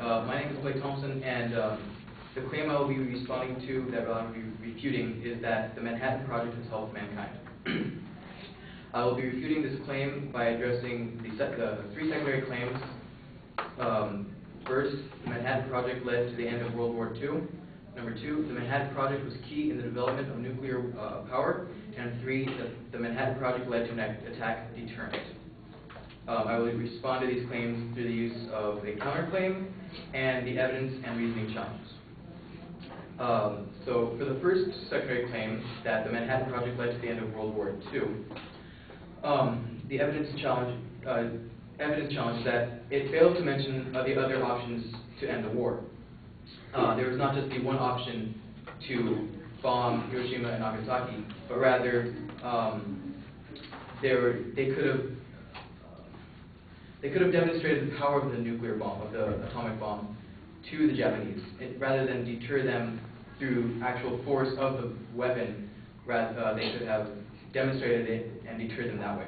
My name is Blake Thompson, and the claim I will be responding to, that I will be refuting, is that the Manhattan Project has helped mankind. I will be refuting this claim by addressing the three secondary claims. First, the Manhattan Project led to the end of World War II. Number two, the Manhattan Project was key in the development of nuclear power. And three, the Manhattan Project led to an attack deterrent. I will respond to these claims through the use of a counterclaim and the evidence and reasoning challenges. So for the first secondary claim, that the Manhattan Project led to the end of World War II, the evidence challenge is that it fails to mention the other options to end the war. There was not just the one option to bomb Hiroshima and Nagasaki, but rather they could have demonstrated the power of the nuclear bomb, of the atomic bomb, to the Japanese, rather than deter them through actual force of the weapon. They could have demonstrated it and deterred them that way.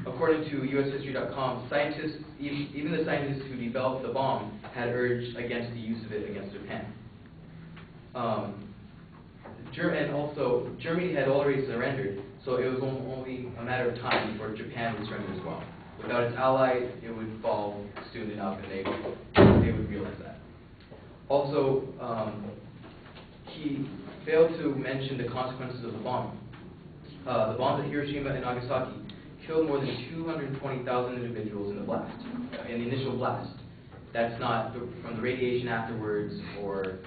According to USHistory.com, scientists, even the scientists who developed the bomb, had urged against the use of it against Japan. And also, Germany had already surrendered, so it was only a matter of time before Japan would surrender as well. Without its allies, it would fall soon enough, and they would realize that. Also, he failed to mention the consequences of the bomb. The bombs at Hiroshima and Nagasaki killed more than 220,000 individuals in the blast, in the initial blast. That's not from the radiation afterwards or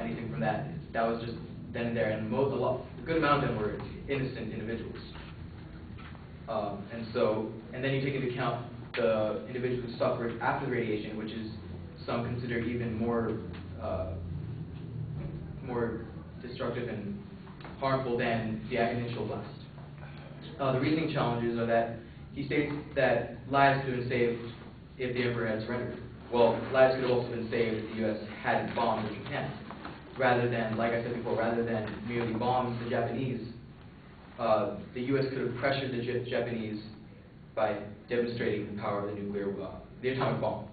anything from that. That was just then and there, and a good amount of them were innocent individuals. And then you take into account the individuals who suffered after the radiation, which is some consider even more destructive and harmful than the initial blast. The reasoning challenges are that he states that lives could have been saved if the Emperor had surrendered. Well, lives could have also been saved if the U.S. hadn't bombed Japan. Rather than, like I said before, rather than merely bomb the Japanese, the U.S. could have pressured the Japanese by demonstrating the power of the atomic bomb.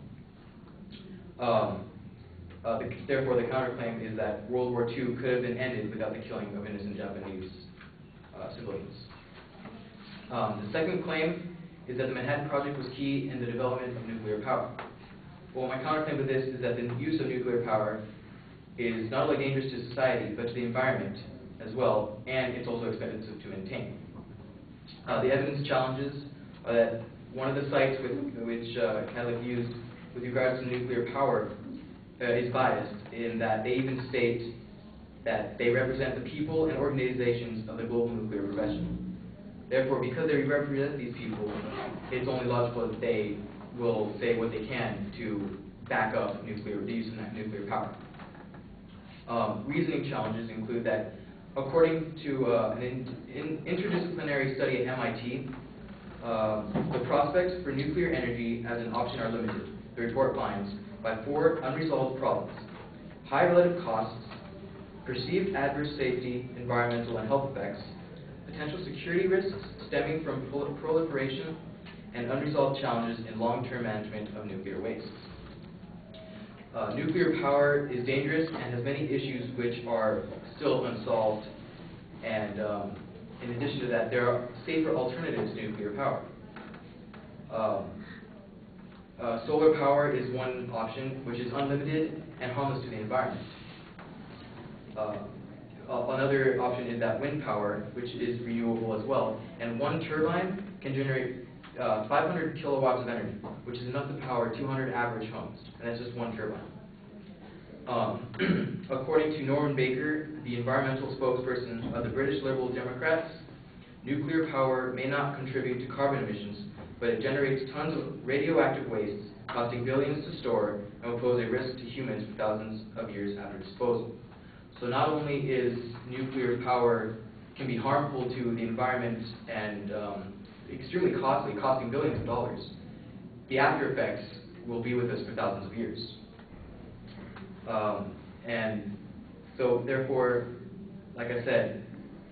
Therefore, the counterclaim is that World War II could have been ended without the killing of innocent Japanese civilians. The second claim is that the Manhattan Project was key in the development of nuclear power. Well, my counterclaim to this is that the use of nuclear power is not only dangerous to society, but to the environment as well, and it's also expensive to maintain. The evidence challenges are that one of the sites which Catholic used with regards to nuclear power is biased, in that they even state that they represent the people and organizations of the global nuclear profession. Therefore, because they represent these people, it's only logical that they will say what they can to back up the use of nuclear power. Reasoning challenges include that, according to an interdisciplinary study at MIT, the prospects for nuclear energy as an option are limited. The report finds by 4 unresolved problems: high relative costs, perceived adverse safety, environmental, and health effects, potential security risks stemming from proliferation, and unresolved challenges in long-term management of nuclear wastes. Nuclear power is dangerous and has many issues which are still unsolved, and in addition to that, there are safer alternatives to nuclear power. Solar power is one option, which is unlimited and harmless to the environment. Another option is that wind power, which is renewable as well, and one turbine can generate 500 kilowatts of energy, which is enough to power 200 average homes, and that's just one turbine. According to Norman Baker, the environmental spokesperson of the British Liberal Democrats, nuclear power may not contribute to carbon emissions, but it generates tons of radioactive wastes, costing billions to store, and will pose a risk to humans for thousands of years after disposal. So not only is nuclear power can be harmful to the environment and extremely costly, costing billions of dollars, the after effects will be with us for thousands of years. And so therefore, like I said,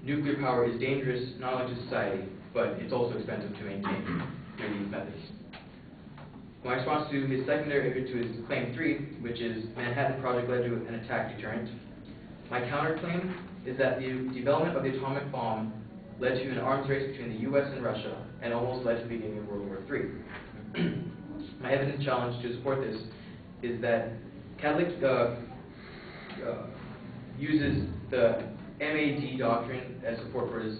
nuclear power is dangerous not only to society, but it's also expensive to maintain through these methods. My response to his secondary, to his claim 3, which is Manhatten Project led to an attack deterrent, my counterclaim is that the development of the atomic bomb led to an arms race between the U.S. and Russia and almost led to the beginning of World War III. My evidence challenge to support this is that Catholic uses the MAD doctrine as support for his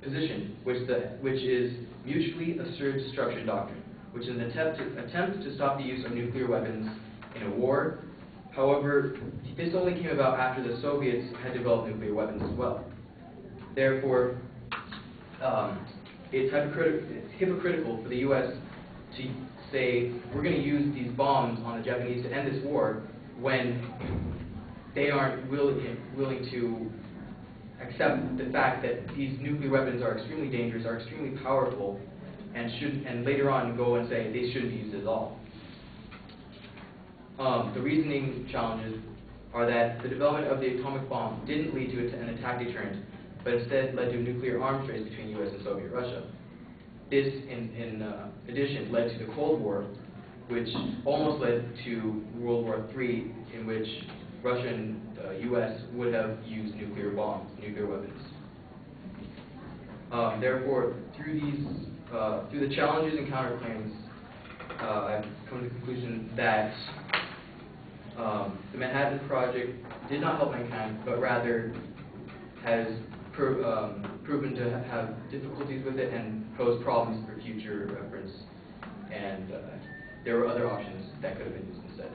position, which is mutually assured destruction doctrine, which is an attempt to stop the use of nuclear weapons in a war. However, this only came about after the Soviets had developed nuclear weapons as well. Therefore, it's hypocritical for the U.S. to say, we're going to use these bombs on the Japanese to end this war, when they aren't willing to accept the fact that these nuclear weapons are extremely dangerous, are extremely powerful, and later on go and say they shouldn't be used at all. The reasoning challenges are that the development of the atomic bomb didn't lead to an attack deterrent, but instead led to a nuclear arms race between U.S. and Soviet Russia. This, in addition, led to the Cold War, which almost led to World War III, in which Russia and U.S. would have used nuclear weapons. Therefore, through the challenges and counterclaims, I've come to the conclusion that the Manhattan Project did not help mankind, but rather has proven to have difficulties with it and pose problems for future reference. And there were other options that could have been used instead.